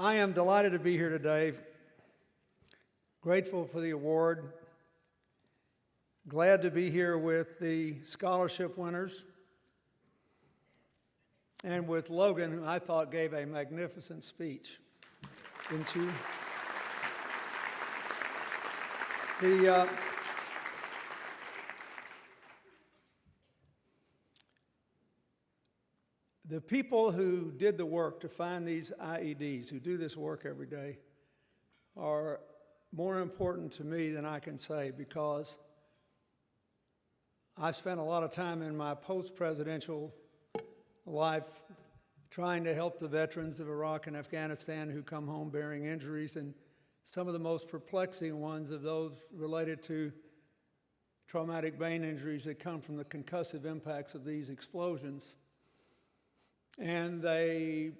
I am delighted to be here today, grateful for the award, glad to be here with the scholarship winners, and with Logan, who I thought gave a magnificent speech. Didn't you? The people who did the work to find these IEDs, who do this work every day, are more important to me than I can say, because I spent a lot of time in my post-presidential life trying to help the veterans of Iraq and Afghanistan who come home bearing injuries, and some of the most perplexing ones of those related to traumatic brain injuries that come from the concussive impacts of these explosions. And they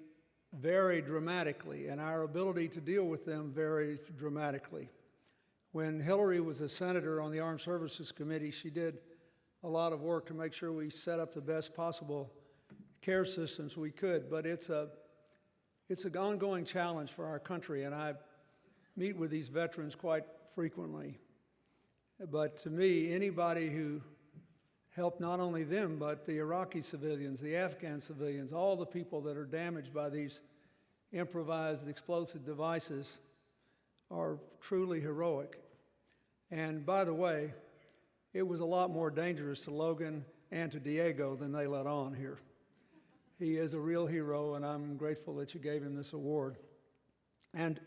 vary dramatically, and our ability to deal with them varies dramatically. When Honoree was a senator on the Armed Services Committee, she did a lot of work to make sure we set up the best possible care systems we could, but it's an ongoing challenge for our country, and I meet with these veterans quite frequently. But to me, anybody who help not only them, but the Iraqi civilians, the Afghan civilians, all the people that are damaged by these improvised explosive devices are truly heroic. And by the way, it was a lot more dangerous to Logan and to Diego than they let on here. He is a real hero, and I'm grateful that you gave him this award. And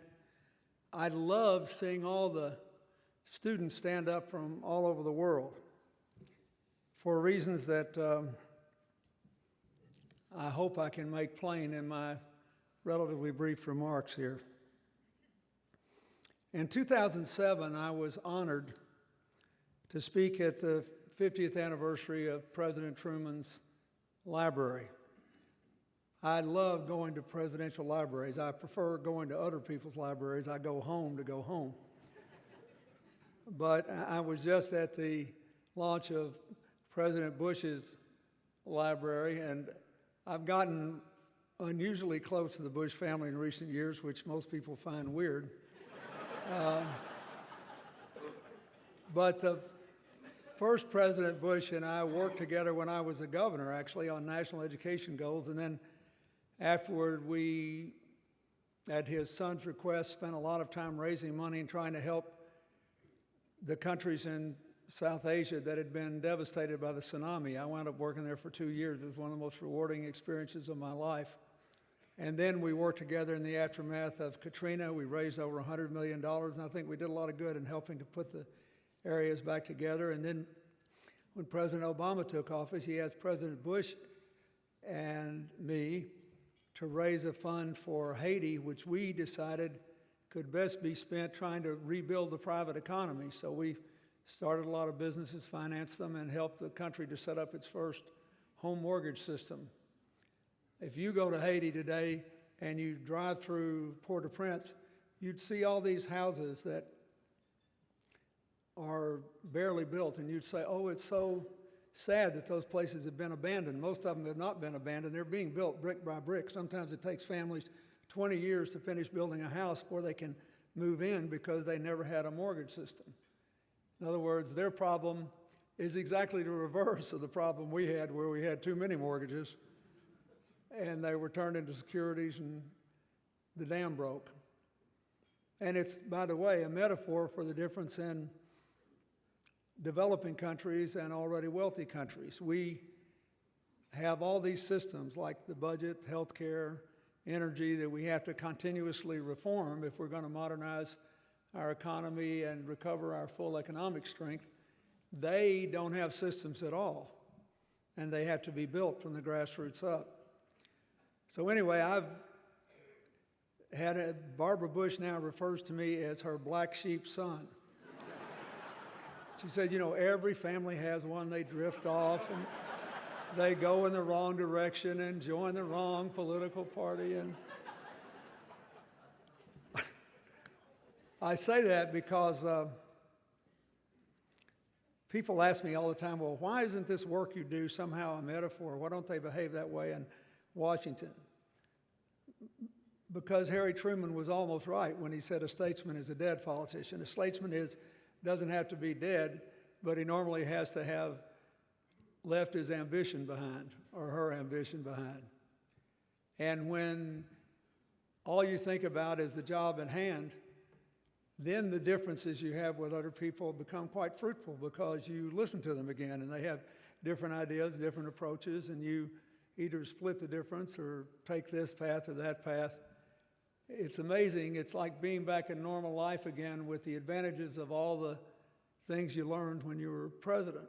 I love seeing all the students stand up from all over the world for reasons that I hope I can make plain in my relatively brief remarks here. In 2007, I was honored to speak at the 50th anniversary of President Truman's library. I love going to presidential libraries. I prefer going to other people's libraries. I go home to go home. But I was just at the launch of President Bush's library, and I've gotten unusually close to the Bush family in recent years, which most people find weird. But the first President Bush and I worked together when I was a governor, actually, on national education goals, and then afterward we, at his son's request, spent a lot of time raising money and trying to help the countries in South Asia that had been devastated by the tsunami. I wound up working there for 2 years. It was one of the most rewarding experiences of my life. And then we worked together in the aftermath of Katrina. We raised over $100 million, and I think we did a lot of good in helping to put the areas back together. And then when President Obama took office, he asked President Bush and me to raise a fund for Haiti, which we decided could best be spent trying to rebuild the private economy. So we started a lot of businesses, financed them, and helped the country to set up its first home mortgage system. If you go to Haiti today and you drive through Port-au-Prince, you'd see all these houses that are barely built, and you'd say, oh, it's so sad that those places have been abandoned. Most of them have not been abandoned. They're being built brick by brick. Sometimes it takes families 20 years to finish building a house before they can move in because they never had a mortgage system. In other words, their problem is exactly the reverse of the problem we had, where we had too many mortgages and they were turned into securities and the dam broke. And it's, by the way, a metaphor for the difference in developing countries and already wealthy countries. We have all these systems like the budget, healthcare, energy that we have to continuously reform if we're going to modernize our economy and recover our full economic strength. They don't have systems at all, and they have to be built from the grassroots up. So anyway, I've had Barbara Bush now refers to me as her black sheep son. She said, you know, every family has one. They drift off and they go in the wrong direction and join the wrong political party. And I say that because people ask me all the time, well, why isn't this work you do somehow a metaphor? Why don't they behave that way in Washington? because Harry Truman was almost right when he said a statesman is a dead politician. A statesman doesn't have to be dead, but he normally has to have left his ambition behind, or her ambition behind. And when all you think about is the job at hand, then the differences you have with other people become quite fruitful, because you listen to them again and they have different ideas, different approaches, and you either split the difference or take this path or that path. It's amazing. It's like being back in normal life again with the advantages of all the things you learned when you were president.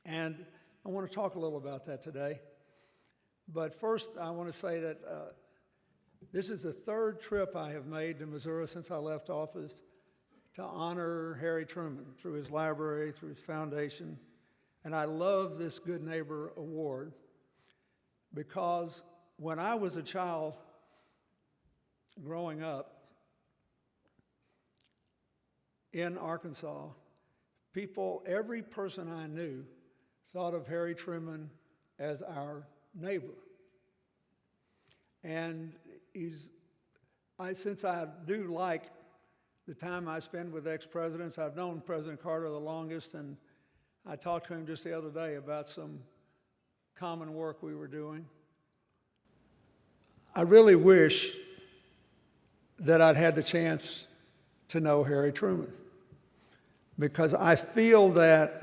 And I want to talk a little about that today. But first, I want to say that this is the third trip I have made to Missouri since I left office to honor Harry Truman through his library, through his foundation. And I love this Good Neighbor Award because when I was a child growing up in Arkansas, every person I knew thought of Harry Truman as our neighbor. And since I do like the time I spend with ex-presidents, I've known President Carter the longest, and I talked to him just the other day about some common work we were doing. I really wish that I'd had the chance to know Harry Truman, because I feel that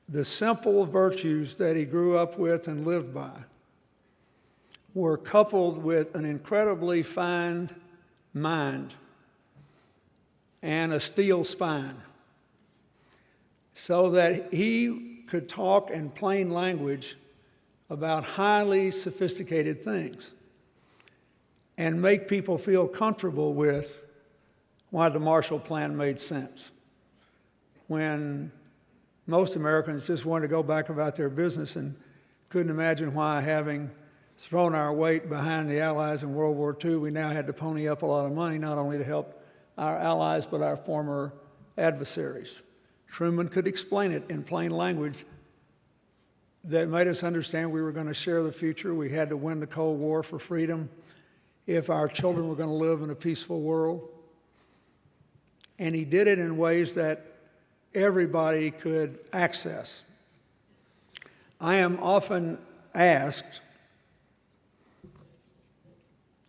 the simple virtues that he grew up with and lived by were coupled with an incredibly fine mind and a steel spine, so that he could talk in plain language about highly sophisticated things and make people feel comfortable with why the Marshall Plan made sense, when most Americans just wanted to go back about their business and couldn't imagine why, having thrown our weight behind the Allies in World War II, we now had to pony up a lot of money, not only to help our allies, but our former adversaries. Truman could explain it in plain language that made us understand we were going to share the future. We had to win the Cold War for freedom if our children were going to live in a peaceful world. And he did it in ways that everybody could access. I am often asked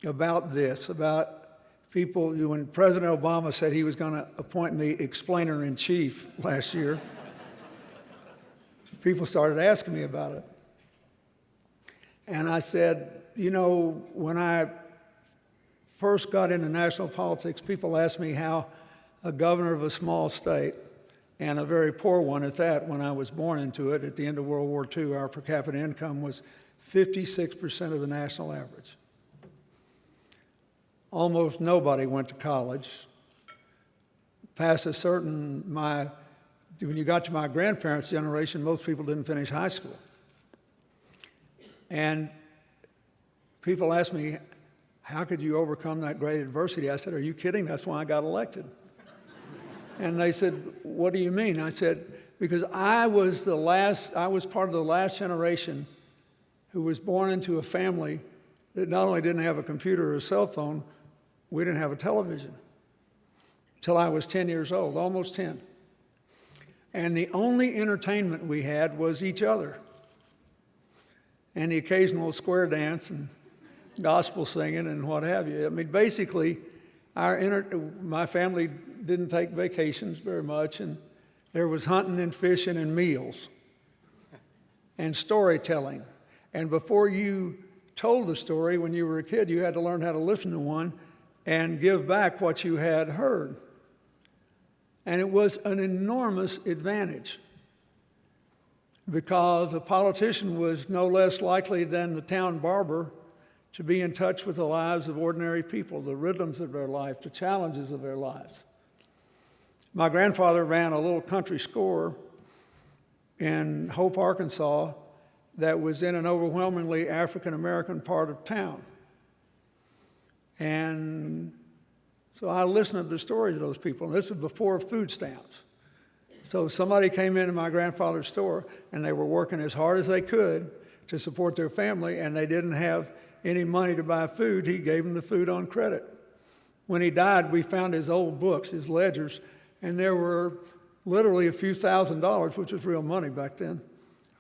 about this, about people, when President Obama said he was going to appoint me explainer-in-chief last year, people started asking me about it. And I said, when I first got into national politics, people asked me how a governor of a small state, and a very poor one at that, when I was born into it, at the end of World War II, our per capita income was 56% of the national average. Almost nobody went to college. Past a certain, when you got to my grandparents' generation, most people didn't finish high school. And people asked me, how could you overcome that great adversity? I said, are you kidding? That's why I got elected. And they said, what do you mean? I said, because I was part of the last generation who was born into a family that not only didn't have a computer or a cell phone, we didn't have a television until I was 10 years old, almost 10. And the only entertainment we had was each other, and the occasional square dance and gospel singing and what have you. I mean, basically, my family didn't take vacations very much, and there was hunting and fishing and meals and storytelling. And before you told a story when you were a kid, you had to learn how to listen to one and give back what you had heard. And it was an enormous advantage, because a politician was no less likely than the town barber to be in touch with the lives of ordinary people, the rhythms of their life, the challenges of their lives. My grandfather ran a little country store in Hope, Arkansas, that was in an overwhelmingly African-American part of town. And so I listened to the stories of those people. And this was before food stamps. So somebody came into my grandfather's store, and they were working as hard as they could to support their family, and they didn't have any money to buy food. He gave them the food on credit. When he died, we found his old books, his ledgers, and there were literally a few $1,000s, which was real money back then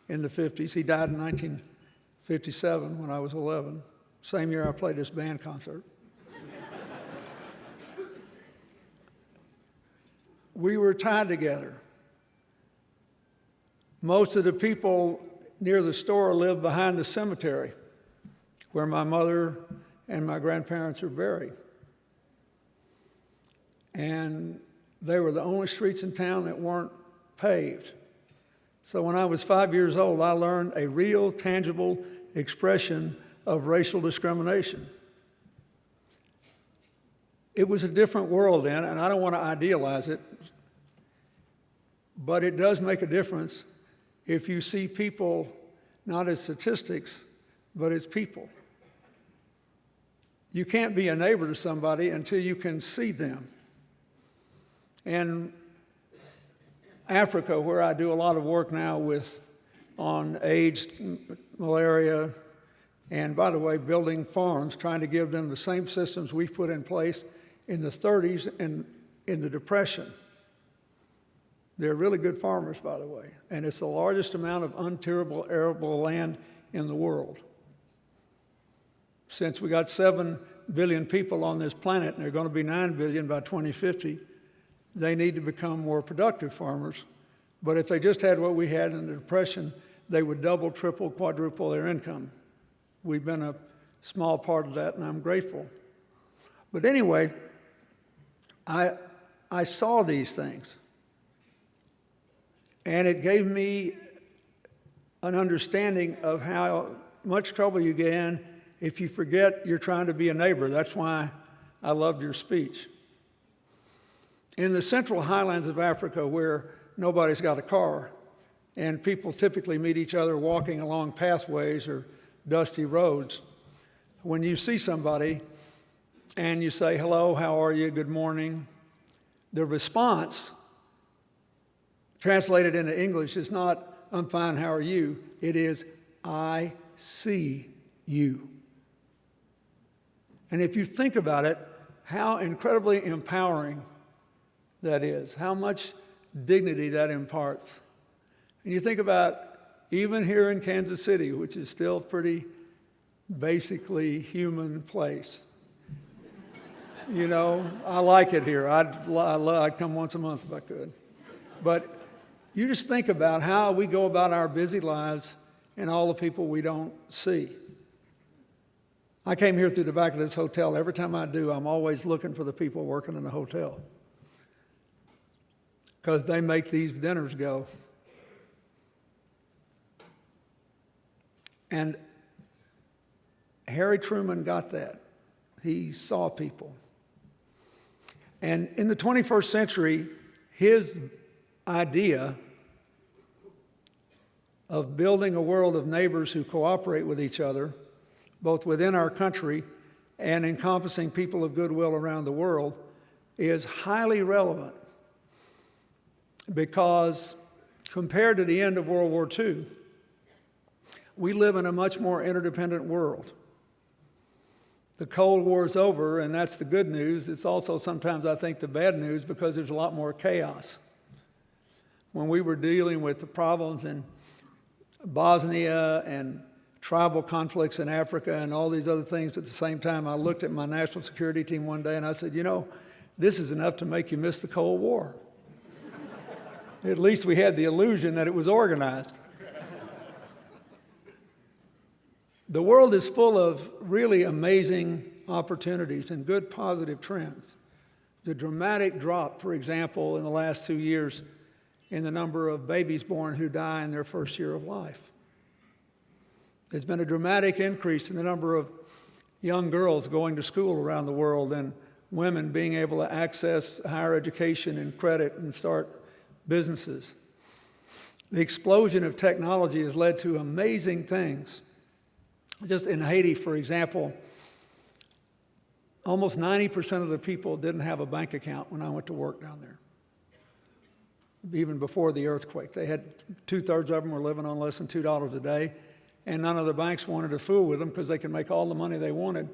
in the 50s. He died in 1957 when I was 11, same year I played this band concert. We were tied together. Most of the people near the store lived behind the cemetery where my mother and my grandparents are buried. And they were the only streets in town that weren't paved. So when I was 5 years old, I learned a real, tangible expression of racial discrimination. It was a different world then, and I don't want to idealize it, but it does make a difference if you see people not as statistics, but as people. You can't be a neighbor to somebody until you can see them. And Africa, where I do a lot of work now on AIDS, malaria, and by the way, building farms, trying to give them the same systems we put in place in the 30s and in the Depression. They're really good farmers, by the way, and it's the largest amount of untillable, arable land in the world. Since we got 7 billion people on this planet, and there are going to be 9 billion by 2050, they need to become more productive farmers. But if they just had what we had in the Depression, they would double, triple, quadruple their income. We've been a small part of that, and I'm grateful. But anyway, I saw these things. And it gave me an understanding of how much trouble you get in if you forget you're trying to be a neighbor. That's why I loved your speech. In the central highlands of Africa, where nobody's got a car, and people typically meet each other walking along pathways or dusty roads, when you see somebody and you say, hello, how are you, good morning, the response translated into English is not, I'm fine, how are you? It is, I see you. And if you think about it, how incredibly empowering that is, how much dignity that imparts. And you think about, even here in Kansas City, which is still a pretty basically human place. You know, I like it here. I'd come once a month if I could. But you just think about how we go about our busy lives and all the people we don't see. I came here through the back of this hotel. Every time I do, I'm always looking for the people working in the hotel, because they make these dinners go. And Harry Truman got that. He saw people. And in the 21st century, his idea of building a world of neighbors who cooperate with each other, both within our country and encompassing people of goodwill around the world, is highly relevant, because compared to the end of World War II, we live in a much more interdependent world. The Cold War is over, and that's the good news. It's also sometimes, I think, the bad news, because there's a lot more chaos. When we were dealing with the problems in Bosnia and tribal conflicts in Africa and all these other things at the same time, I looked at my national security team one day and I said, you know, this is enough to make you miss the Cold War. At least we had the illusion that it was organized. The world is full of really amazing opportunities and good positive trends. The dramatic drop, for example, in the last 2 years in the number of babies born who die in their first year of life. There's been a dramatic increase in the number of young girls going to school around the world, and women being able to access higher education and credit and start businesses. The explosion of technology has led to amazing things. Just in Haiti, for example, almost 90% of the people didn't have a bank account when I went to work down there, even before the earthquake. They had 2/3 of them were living on less than $2 a day, and none of the banks wanted to fool with them because they could make all the money they wanted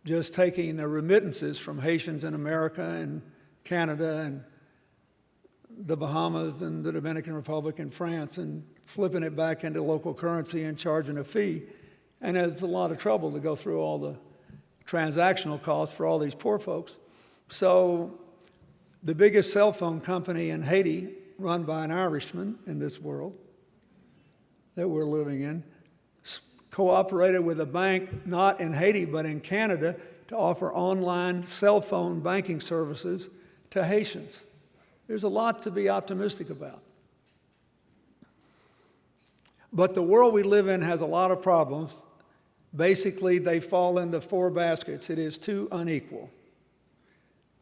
just taking the remittances from Haitians in America and Canada and the Bahamas and the Dominican Republic and France and flipping it back into local currency and charging a fee. And it's a lot of trouble to go through all the transactional costs for all these poor folks. So the biggest cell phone company in Haiti, run by an Irishman in this world that we're living in, cooperated with a bank not in Haiti but in Canada to offer online cell phone banking services to Haitians. There's a lot to be optimistic about. But the world we live in has a lot of problems. Basically, they fall into 4 baskets. It is too unequal.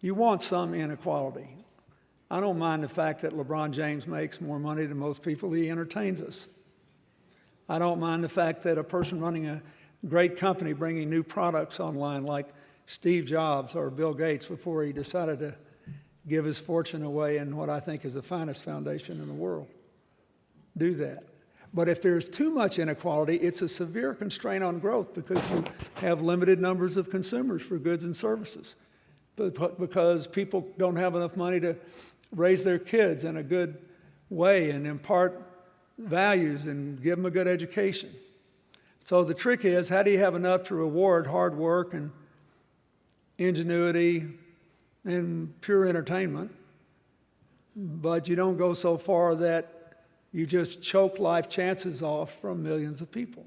You want some inequality. I don't mind the fact that LeBron James makes more money than most people. He entertains us. I don't mind the fact that a person running a great company bringing new products online like Steve Jobs or Bill Gates before he decided to give his fortune away in what I think is the finest foundation in the world. Do that. But if there's too much inequality, it's a severe constraint on growth because you have limited numbers of consumers for goods and services. Because people don't have enough money to raise their kids in a good way and impart values and give them a good education. So the trick is, how do you have enough to reward hard work and ingenuity and pure entertainment, but you don't go so far that you just choke life chances off from millions of people?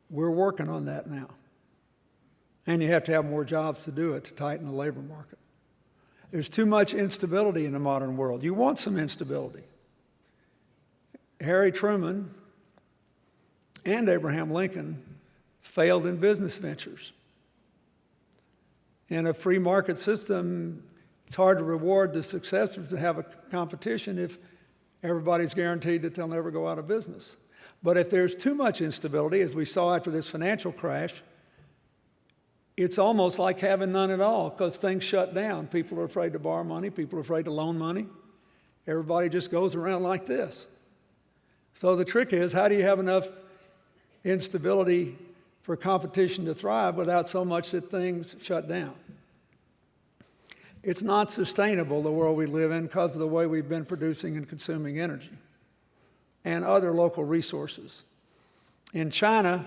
We're working on that now. And you have to have more jobs to do it, to tighten the labor market. There's too much instability in the modern world. You want some instability. Harry Truman and Abraham Lincoln failed in business ventures. In a free market system, it's hard to reward the successors to have a competition if everybody's guaranteed that they'll never go out of business. But if there's too much instability, as we saw after this financial crash, it's almost like having none at all because things shut down. People are afraid to borrow money. People are afraid to loan money. Everybody just goes around like this. So the trick is, how do you have enough instability for competition to thrive without so much that things shut down? It's not sustainable, the world we live in, because of the way we've been producing and consuming energy and other local resources. In China,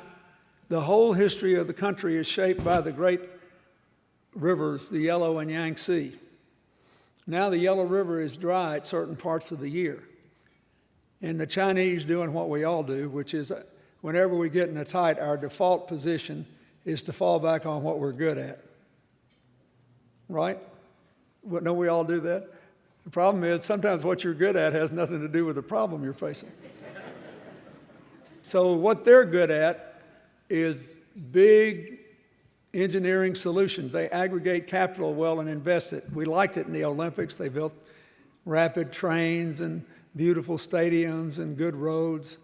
the whole history of the country is shaped by the great rivers, the Yellow and Yangtze. Now the Yellow River is dry at certain parts of the year. And the Chinese doing what we all do, which is whenever we get in a tight, our default position is to fall back on what we're good at. Right? Don't we all do that? The problem is sometimes what you're good at has nothing to do with the problem you're facing. So what they're good at is big engineering solutions. They aggregate capital well and invest it. We liked it in the Olympics. They built rapid trains and beautiful stadiums and good roads.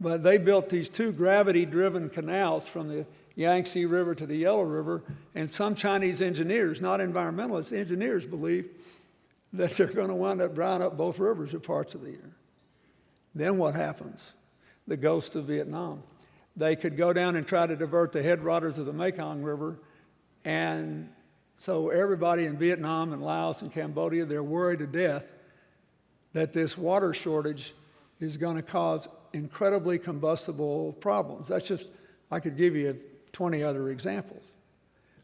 But they built these 2 gravity-driven canals from the Yangtze River to the Yellow River, and some Chinese engineers, not environmentalists, engineers believe that they're going to wind up drying up both rivers at parts of the year. Then what happens? The ghost of Vietnam. They could go down and try to divert the headwaters of the Mekong River, and so everybody in Vietnam and Laos and Cambodia, they're worried to death that this water shortage is going to cause incredibly combustible problems. That's just, I could give you 20 other examples.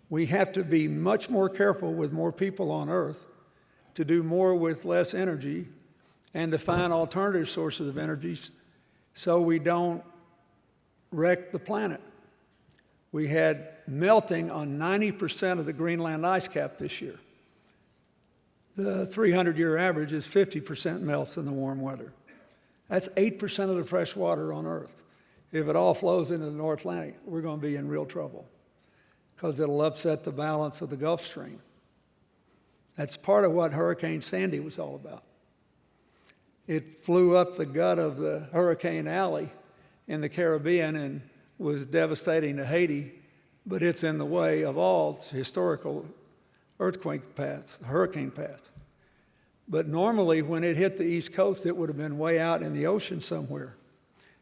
We have to be much more careful with more people on Earth to do more with less energy and to find alternative sources of energy so we don't wreck the planet. We had melting on 90% of the Greenland ice cap this year. The 300-year average is 50% melts in the warm weather. That's 8% of the fresh water on Earth. If it all flows into the North Atlantic, we're going to be in real trouble because it'll upset the balance of the Gulf Stream. That's part of what Hurricane Sandy was all about. It flew up the gut of the Hurricane Alley in the Caribbean and was devastating to Haiti, but it's in the way of all historical earthquake paths, hurricane paths. But normally when it hit the East Coast, it would have been way out in the ocean somewhere.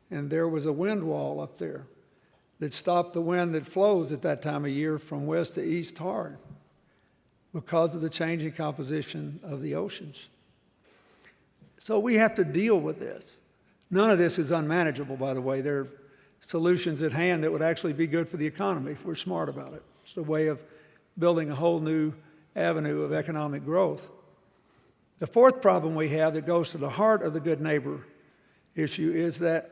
and there was a wind wall up there that stopped the wind that flows at that time of year from west to east hard because of the changing composition of the oceans. So we have to deal with this. None of this is unmanageable, by the way. There are solutions at hand that would actually be good for the economy if we're smart about it. It's a way of building a whole new avenue of economic growth. The fourth problem we have that goes to the heart of the good neighbor issue is that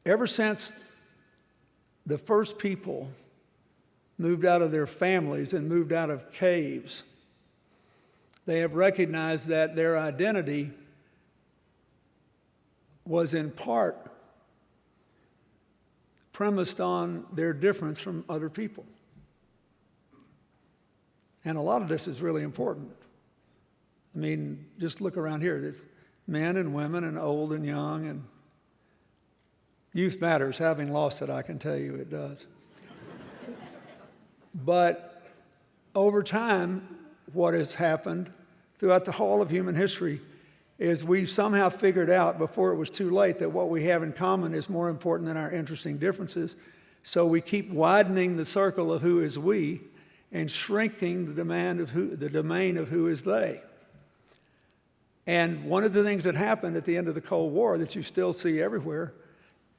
ever since the first people moved out of their families and moved out of caves, they have recognized that their identity was in part premised on their difference from other people. And a lot of this is really important. I mean, just look around here. There's men and women and old and young, and youth matters. Having lost it, I can tell you it does. But over time, what has happened throughout the whole of human history is we've somehow figured out before it was too late that what we have in common is more important than our interesting differences. So we keep widening the circle of who is we and shrinking the domain of who is they. And one of the things that happened at the end of the Cold War that you still see everywhere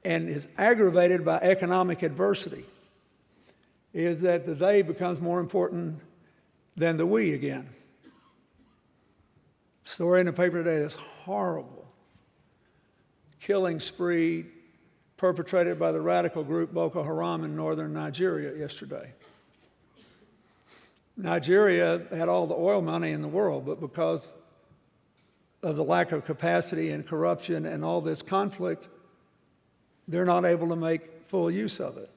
and is aggravated by economic adversity is that the they becomes more important than the we again. Story in the paper today that's horrible. Killing spree perpetrated by the radical group Boko Haram in northern Nigeria yesterday. Nigeria had all the oil money in the world, but because of the lack of capacity and corruption and all this conflict, they're not able to make full use of it.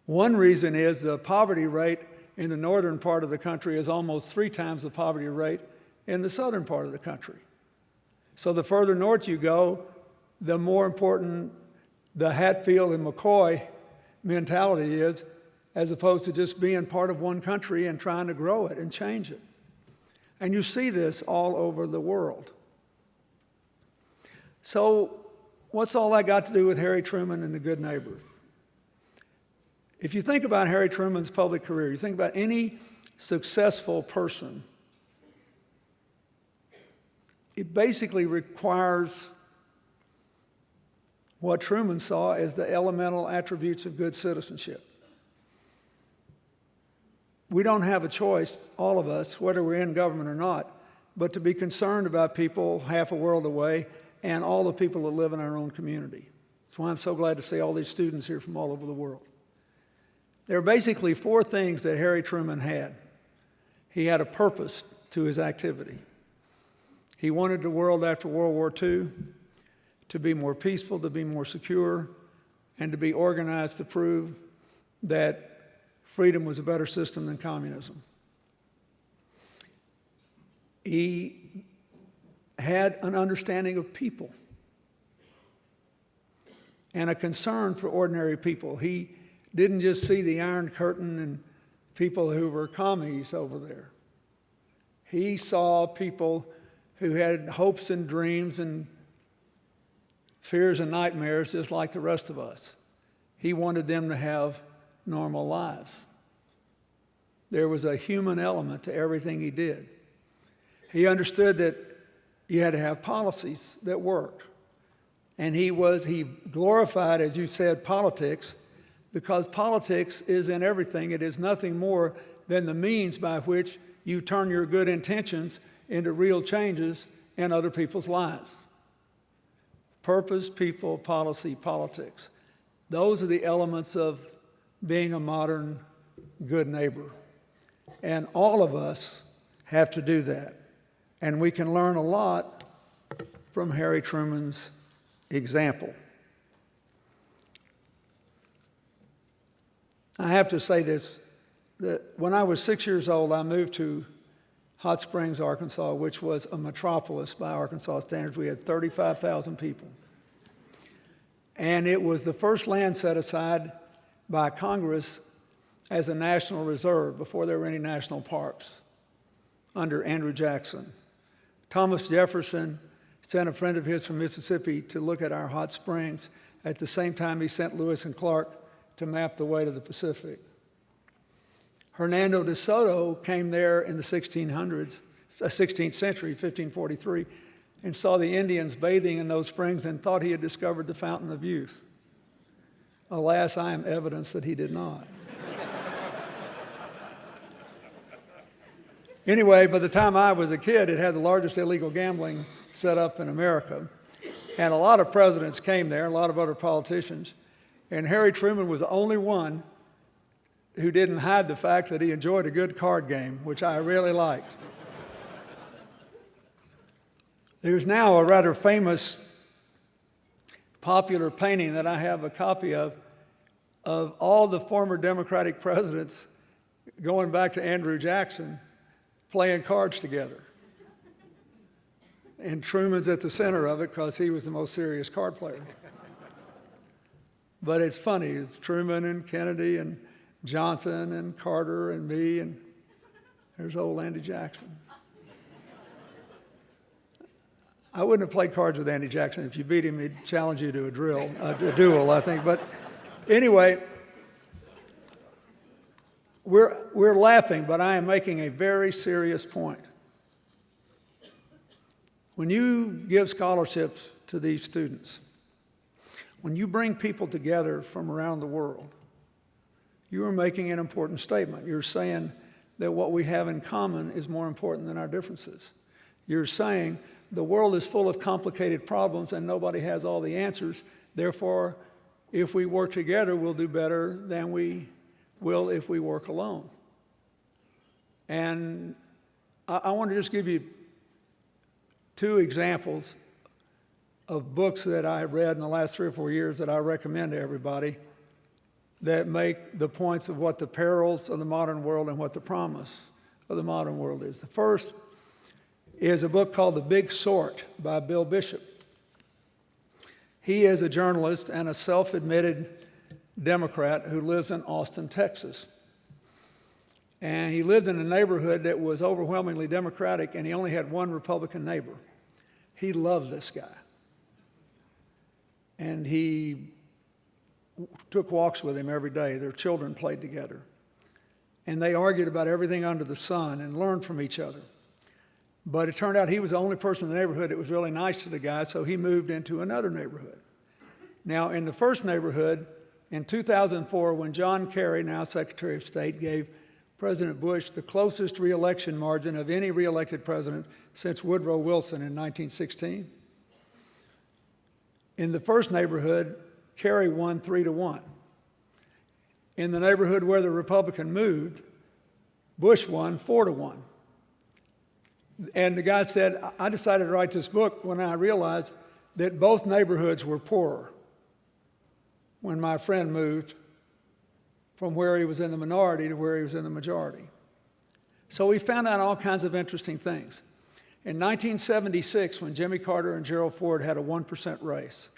One reason is the poverty rate in the northern part of the country is almost 3 times the poverty rate in the southern part of the country. So the further north you go, the more important the Hatfield and McCoy mentality is, as opposed to just being part of one country and trying to grow it and change it. And you see this all over the world. So what's all that got to do with Harry Truman and the good neighbor? If you think about Harry Truman's public career, you think about any successful person, it basically requires what Truman saw as the elemental attributes of good citizenship. We don't have a choice, all of us, whether we're in government or not, but to be concerned about people half a world away and all the people that live in our own community. That's why I'm so glad to see all these students here from all over the world. There are basically 4 things that Harry Truman had. He had a purpose to his activity. He wanted the world after World War II to be more peaceful, to be more secure, and to be organized to prove that freedom was a better system than communism. He had an understanding of people and a concern for ordinary people. He didn't just see the Iron Curtain and people who were commies over there. He saw people who had hopes and dreams and fears and nightmares just like the rest of us. He wanted them to have normal lives. There was a human element to everything he did. He understood that you had to have policies that worked. And he glorified, as you said, politics, because politics is in everything. It is nothing more than the means by which you turn your good intentions into real changes in other people's lives. Purpose, people, policy, politics. Those are the elements of being a modern good neighbor. And all of us have to do that. And we can learn a lot from Harry Truman's example. I have to say this, that when I was 6 years old, I moved to Hot Springs, Arkansas, which was a metropolis by Arkansas standards. We had 35,000 people. And it was the first land set aside by Congress as a national reserve before there were any national parks under Andrew Jackson. Thomas Jefferson sent a friend of his from Mississippi to look at our hot springs. At the same time, he sent Lewis and Clark to map the way to the Pacific. Hernando de Soto came there in the 16th century, 1543, and saw the Indians bathing in those springs and thought he had discovered the fountain of youth. Alas, I am evidence that he did not. Anyway, by the time I was a kid, it had the largest illegal gambling set up in America. And a lot of presidents came there, a lot of other politicians. And Harry Truman was the only one who didn't hide the fact that he enjoyed a good card game, which I really liked. There's now a rather famous, popular painting that I have a copy of all the former Democratic presidents going back to Andrew Jackson playing cards together. And Truman's at the center of it because he was the most serious card player. But it's funny, it's Truman and Kennedy and Johnson and Carter and me, and there's old Andy Jackson. I wouldn't have played cards with Andy Jackson. If you beat him, he'd challenge you to a duel, I think. But anyway, we're laughing, but I am making a very serious point. When you give scholarships to these students, when you bring people together from around the world, you are making an important statement. You're saying that what we have in common is more important than our differences. You're saying the world is full of complicated problems and nobody has all the answers. Therefore, if we work together, we'll do better than we will if we work alone. And I want to just give you two examples of books that I read in the last 3 or 4 years that I recommend to everybody that make the points of what the perils of the modern world and what the promise of the modern world is. The first is a book called The Big Sort by Bill Bishop. He is a journalist and a self-admitted Democrat who lives in Austin, Texas. And he lived in a neighborhood that was overwhelmingly Democratic, and he only had one Republican neighbor. He loved this guy. And he took walks with him every day. Their children played together. And they argued about everything under the sun and learned from each other. But it turned out he was the only person in the neighborhood that was really nice to the guy, so he moved into another neighborhood. Now, in the first neighborhood, in 2004, when John Kerry, now Secretary of State, gave President Bush the closest re-election margin of any re-elected president since Woodrow Wilson in 1916, in the first neighborhood, Kerry won 3-1. In the neighborhood where the Republican moved, Bush won 4-1. And the guy said, I decided to write this book when I realized that both neighborhoods were poorer when my friend moved from where he was in the minority to where he was in the majority. So we found out all kinds of interesting things. In 1976, when Jimmy Carter and Gerald Ford had a 1% race,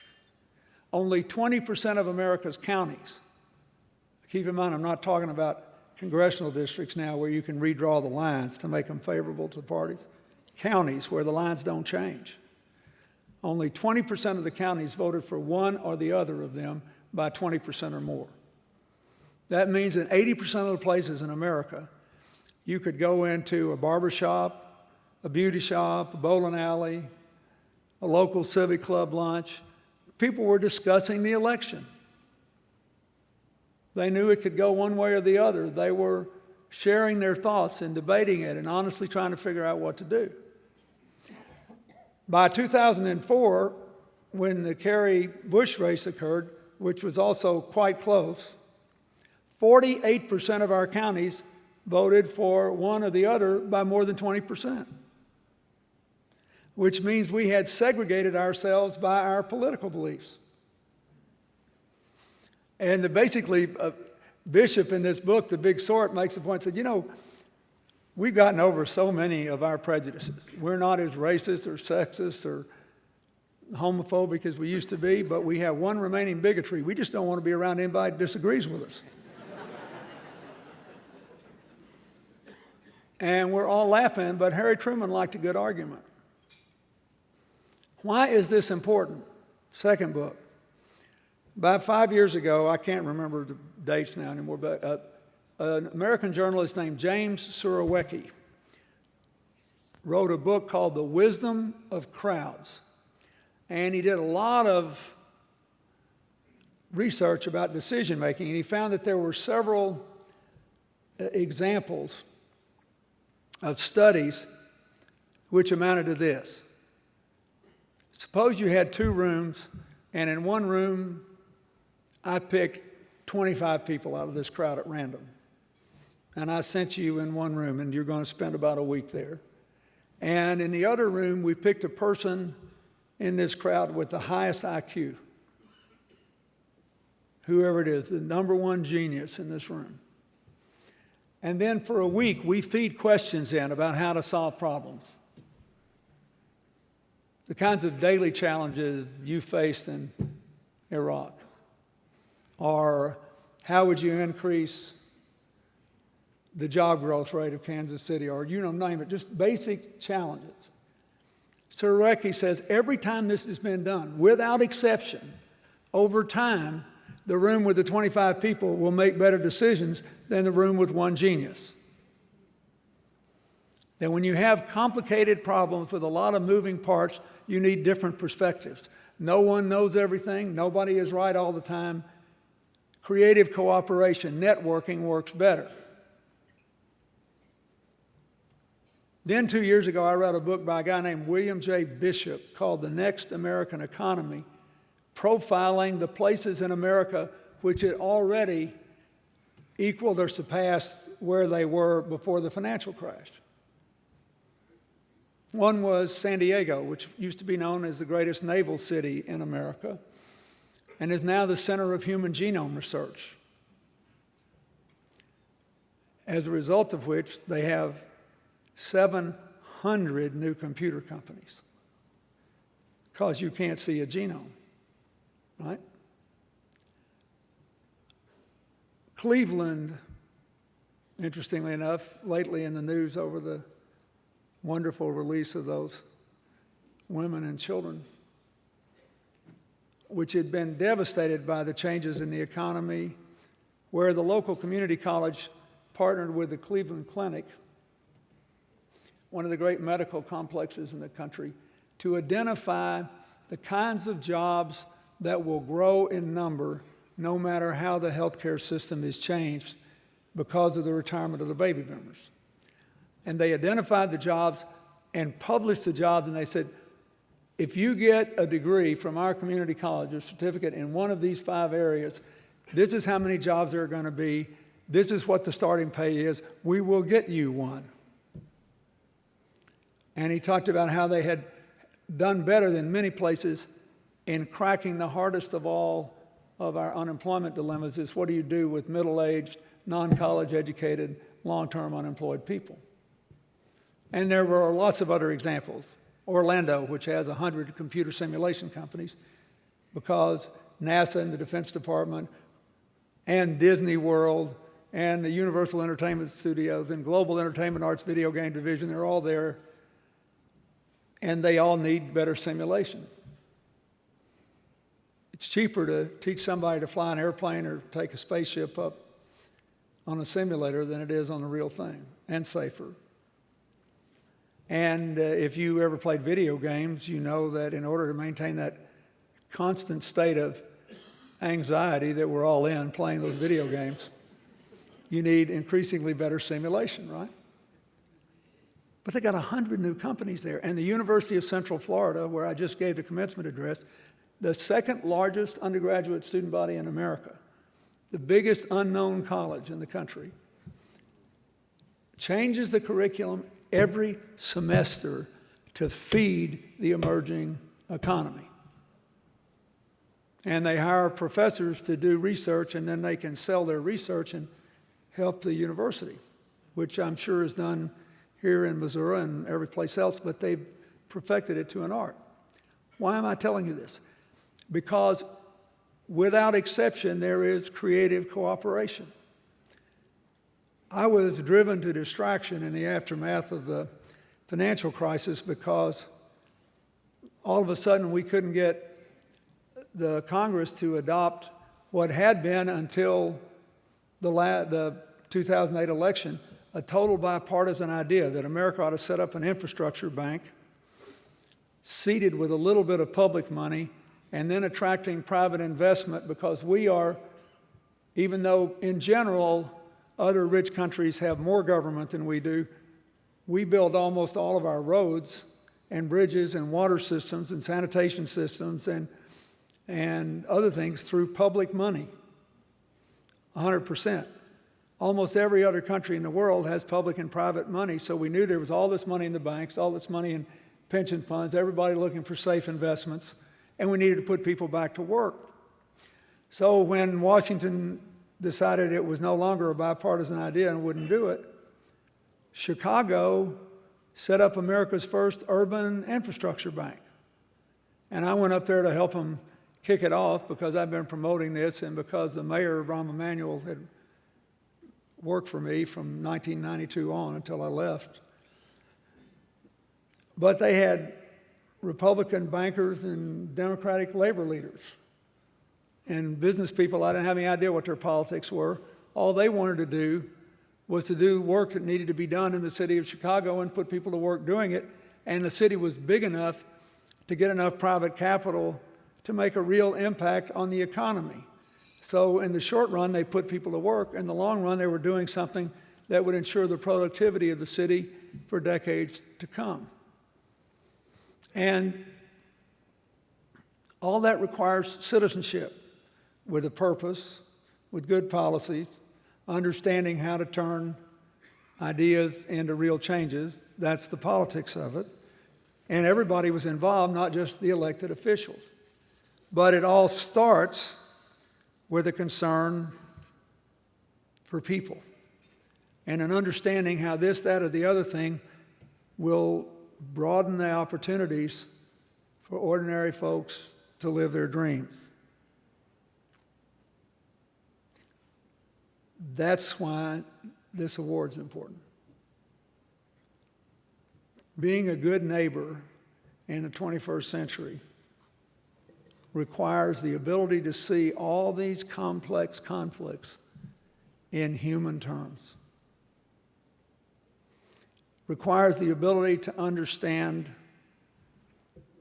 only 20% of America's counties, keep in mind I'm not talking about congressional districts now where you can redraw the lines to make them favorable to the parties, counties where the lines don't change. Only 20% of the counties voted for one or the other of them by 20% or more. That means that 80% of the places in America, you could go into a barber shop, a beauty shop, a bowling alley, a local civic club lunch. People were discussing the election. They knew it could go one way or the other. They were sharing their thoughts and debating it and honestly trying to figure out what to do. By 2004, when the Kerry-Bush race occurred, which was also quite close, 48% of our counties voted for one or the other by more than 20%, which means we had segregated ourselves by our political beliefs. And basically, Bishop in this book, The Big Sort, makes the point, said, we've gotten over so many of our prejudices. We're not as racist or sexist or homophobic as we used to be, but we have one remaining bigotry. We just don't want to be around anybody that disagrees with us. And we're all laughing, but Harry Truman liked a good argument. Why is this important? Second book. About 5 years ago, I can't remember the dates now anymore, but an American journalist named James Surowiecki wrote a book called The Wisdom of Crowds. And he did a lot of research about decision making, and he found that there were several examples of studies which amounted to this. Suppose you had 2 rooms, and in one room, I picked 25 people out of this crowd at random. And I sent you in one room, and you're going to spend about a week there. And in the other room, we picked a person in this crowd with the highest IQ. Whoever it is, the number one genius in this room. And then for a week, we feed questions in about how to solve problems. The kinds of daily challenges you faced in Iraq. Or how would you increase the job growth rate of Kansas City? Or, name it, just basic challenges. Surowiecki says every time this has been done, without exception, over time, the room with the 25 people will make better decisions than the room with one genius. That when you have complicated problems with a lot of moving parts, you need different perspectives. No one knows everything. Nobody is right all the time. Creative cooperation, networking works better. Then 2 years ago, I read a book by a guy named William J. Bishop called The Next American Economy, profiling the places in America which had already equaled or surpassed where they were before the financial crash. One was San Diego, which used to be known as the greatest naval city in America, and is now the center of human genome research. As a result of which, they have 700 new computer companies, because you can't see a genome, right? Cleveland, interestingly enough, lately in the news over the wonderful release of those women and children, which had been devastated by the changes in the economy, where the local community college partnered with the Cleveland Clinic, one of the great medical complexes in the country, to identify the kinds of jobs that will grow in number no matter how the healthcare system is changed because of the retirement of the baby boomers. And they identified the jobs and published the jobs, and they said, if you get a degree from our community college or certificate in one of these 5 areas, this is how many jobs there are going to be, this is what the starting pay is, we will get you one. And he talked about how they had done better than many places in cracking the hardest of all of our unemployment dilemmas is what do you do with middle-aged, non-college educated, long-term unemployed people? And there were lots of other examples. Orlando, which has 100 computer simulation companies, because NASA and the Defense Department and Disney World and the Universal Entertainment Studios and Global Entertainment Arts Video Game Division, they're all there, and they all need better simulation. It's cheaper to teach somebody to fly an airplane or take a spaceship up on a simulator than it is on the real thing, and safer. And if you ever played video games, you know that in order to maintain that constant state of anxiety that we're all in playing those video games, you need increasingly better simulation, right? But they got 100 new companies there. And the University of Central Florida, where I just gave the commencement address, the second largest undergraduate student body in America, the biggest unknown college in the country, changes the curriculum every semester to feed the emerging economy. And they hire professors to do research, and then they can sell their research and help the university, which I'm sure is done here in Missouri and every place else, but they've perfected it to an art. Why am I telling you this? Because without exception, there is creative cooperation. I was driven to distraction in the aftermath of the financial crisis because all of a sudden we couldn't get the Congress to adopt what had been until the 2008 election, a total bipartisan idea that America ought to set up an infrastructure bank seeded with a little bit of public money and then attracting private investment, because we are, even though in general other rich countries have more government than we do, we build almost all of our roads and bridges and water systems and sanitation systems and other things through public money, 100%. Almost every other country in the world has public and private money, so we knew there was all this money in the banks, all this money in pension funds, everybody looking for safe investments, and we needed to put people back to work. So when Washington decided it was no longer a bipartisan idea and wouldn't do it, Chicago set up America's first urban infrastructure bank. And I went up there to help them kick it off because I've been promoting this and because the mayor, Rahm Emanuel, had worked for me from 1992 on until I left. But they had Republican bankers and Democratic labor leaders and business people. I didn't have any idea what their politics were. All they wanted to do was to do work that needed to be done in the city of Chicago and put people to work doing it. And the city was big enough to get enough private capital to make a real impact on the economy. So in the short run, they put people to work. In the long run, they were doing something that would ensure the productivity of the city for decades to come. And all that requires citizenship with a purpose, with good policies, understanding how to turn ideas into real changes. That's the politics of it. And everybody was involved, not just the elected officials. But it all starts with a concern for people and an understanding how this, that, or the other thing will broaden the opportunities for ordinary folks to live their dreams. That's why this award's important. Being a good neighbor in the 21st century requires the ability to see all these complex conflicts in human terms. Requires the ability to understand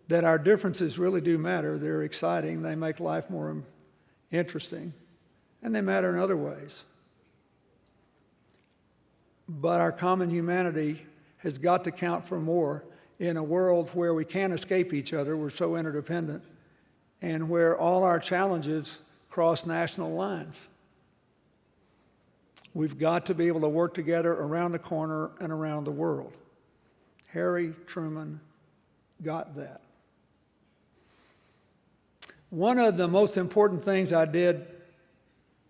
that our differences really do matter. They're exciting, they make life more interesting, and they matter in other ways. But our common humanity has got to count for more in a world where we can't escape each other, we're so interdependent, and where all our challenges cross national lines. We've got to be able to work together around the corner and around the world. Harry Truman got that. One of the most important things I did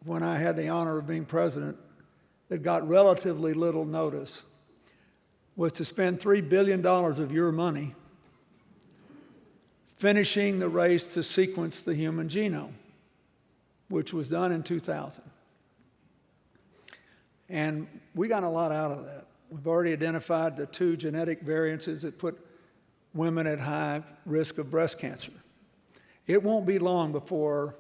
when I had the honor of being president that got relatively little notice was to spend $3 billion of your money finishing the race to sequence the human genome, which was done in 2000. And we got a lot out of that. We've already identified the 2 genetic variances that put women at high risk of breast cancer. It won't be long before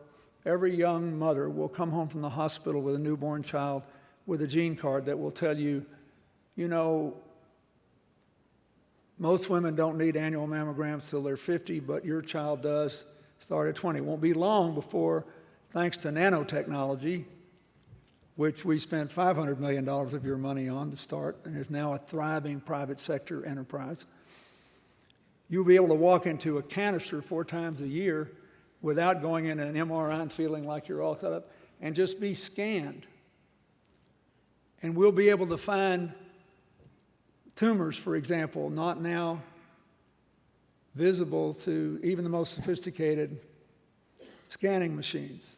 every young mother will come home from the hospital with a newborn child with a gene card that will tell you, you know, most women don't need annual mammograms till they're 50, but your child does start at 20. It won't be long before, thanks to nanotechnology, which we spent $500 million of your money on to start and is now a thriving private sector enterprise, you'll be able to walk into a canister 4 times a year without going in an MRI and feeling like you're all set up, and just be scanned. And we'll be able to find tumors, for example, not now visible to even the most sophisticated scanning machines.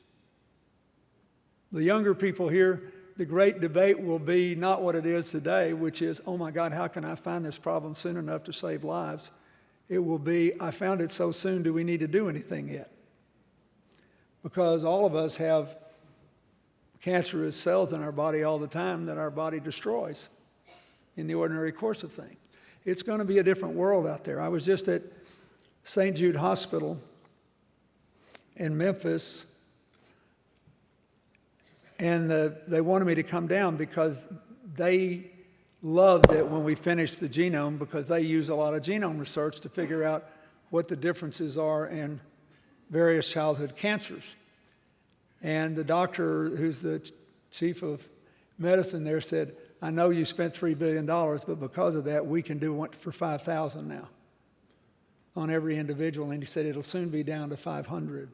The younger people here, the great debate will be not what it is today, which is, oh my God, how can I find this problem soon enough to save lives? It will be, I found it so soon, do we need to do anything yet? Because all of us have cancerous cells in our body all the time that our body destroys in the ordinary course of things. It's going to be a different world out there. I was just at St. Jude Hospital in Memphis, and they wanted me to come down because they loved it when we finished the genome, because they use a lot of genome research to figure out what the differences are in various childhood cancers. And the doctor, who's the chief of medicine there, said, I know you spent $3 billion, but because of that, we can do one for 5,000 now on every individual. And he said, it'll soon be down to 500.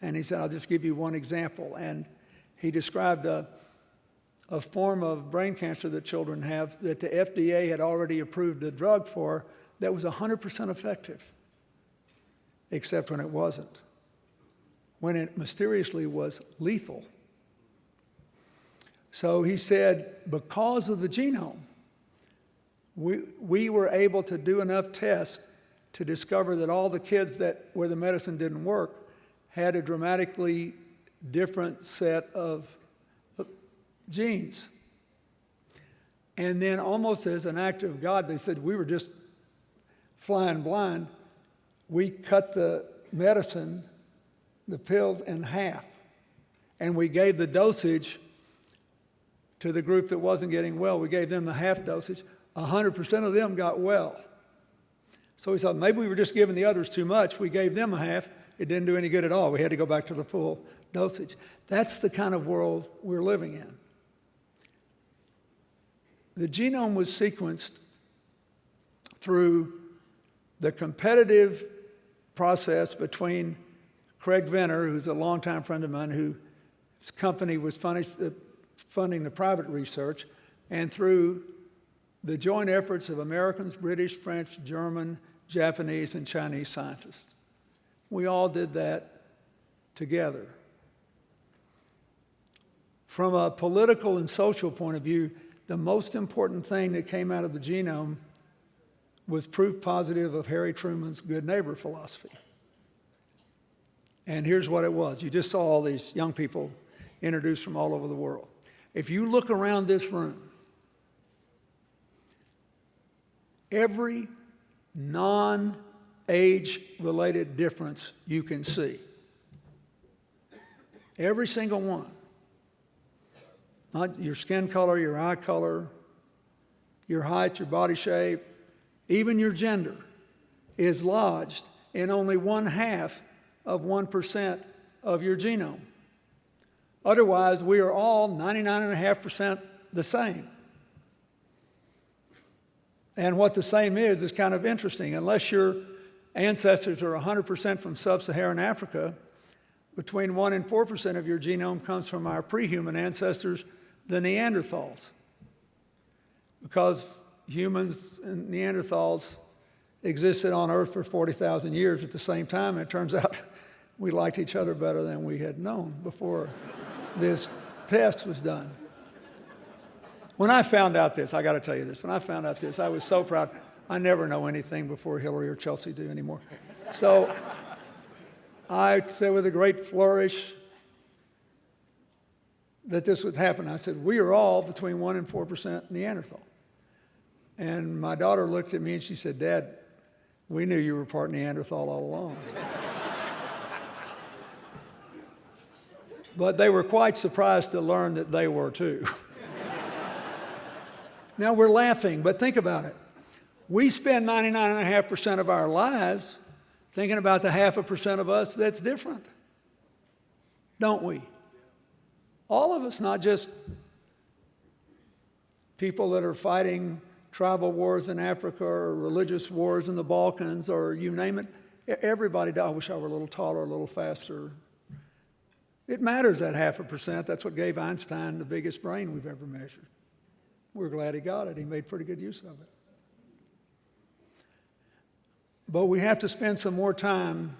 And he said, I'll just give you one example. And he described a form of brain cancer that children have that the FDA had already approved a drug for that was 100% effective, except when it wasn't, when it mysteriously was lethal. So he said, because of the genome, we were able to do enough tests to discover that all the kids where the medicine didn't work had a dramatically different set of genes. And then, almost as an act of God, they said, we were just flying blind. We cut the medicine, the pills, in half. And we gave the dosage to the group that wasn't getting well. We gave them the half dosage. 100% of them got well. So we thought, maybe we were just giving the others too much. We gave them a half. It didn't do any good at all. We had to go back to the full dosage. That's the kind of world we're living in. The genome was sequenced through the competitive process between Craig Venner, who's a longtime friend of mine, whose company was funding the private research, and through the joint efforts of Americans, British, French, German, Japanese, and Chinese scientists. We all did that together. From a political and social point of view, the most important thing that came out of the genome was proof positive of Harry Truman's good neighbor philosophy. And here's what it was. You just saw all these young people introduced from all over the world. If you look around this room, every non-age-related difference you can see, every single one, not your skin color, your eye color, your height, your body shape, even your gender, is lodged in only 0.5% of your genome. Otherwise, we are all 99.5% the same. And what the same is kind of interesting. Unless your ancestors are 100% from sub-Saharan Africa, between 1% and 4% of your genome comes from our pre-human ancestors, the Neanderthals. Because humans and Neanderthals existed on Earth for 40,000 years at the same time, and it turns out we liked each other better than we had known before this test was done. When I found out this, I got to tell you this, when I found out this, I was so proud. I never know anything before Hillary or Chelsea do anymore. So I said with a great flourish that this would happen. I said, we are all between 1% and 4% Neanderthal. And my daughter looked at me and she said, Dad, we knew you were part Neanderthal all along. But they were quite surprised to learn that they were too. Now we're laughing, but think about it. We spend 99.5% of our lives thinking about the 0.5% of us that's different, don't we? All of us, not just people that are fighting tribal wars in Africa or religious wars in the Balkans or you name it. Everybody died. I wish I were a little taller, a little faster. It matters, that 0.5%. That's what gave Einstein the biggest brain we've ever measured. We're glad he got it. He made pretty good use of it. But we have to spend some more time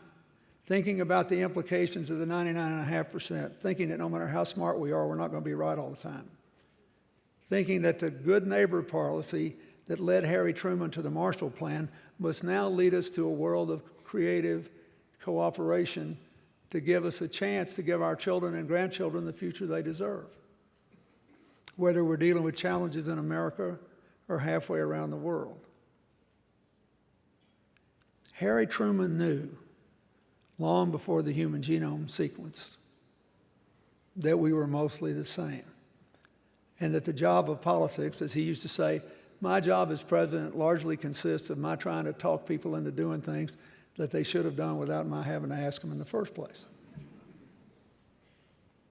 thinking about the implications of the 99.5%, thinking that no matter how smart we are, we're not going to be right all the time. Thinking that the good neighbor policy that led Harry Truman to the Marshall Plan must now lead us to a world of creative cooperation to give us a chance to give our children and grandchildren the future they deserve, whether we're dealing with challenges in America or halfway around the world. Harry Truman knew, long before the human genome sequenced, that we were mostly the same. And that the job of politics, as he used to say, my job as president largely consists of my trying to talk people into doing things that they should have done without my having to ask them in the first place.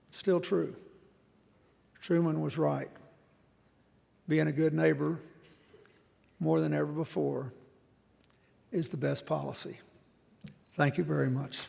It's still true. Truman was right. Being a good neighbor, more than ever before, is the best policy. Thank you very much.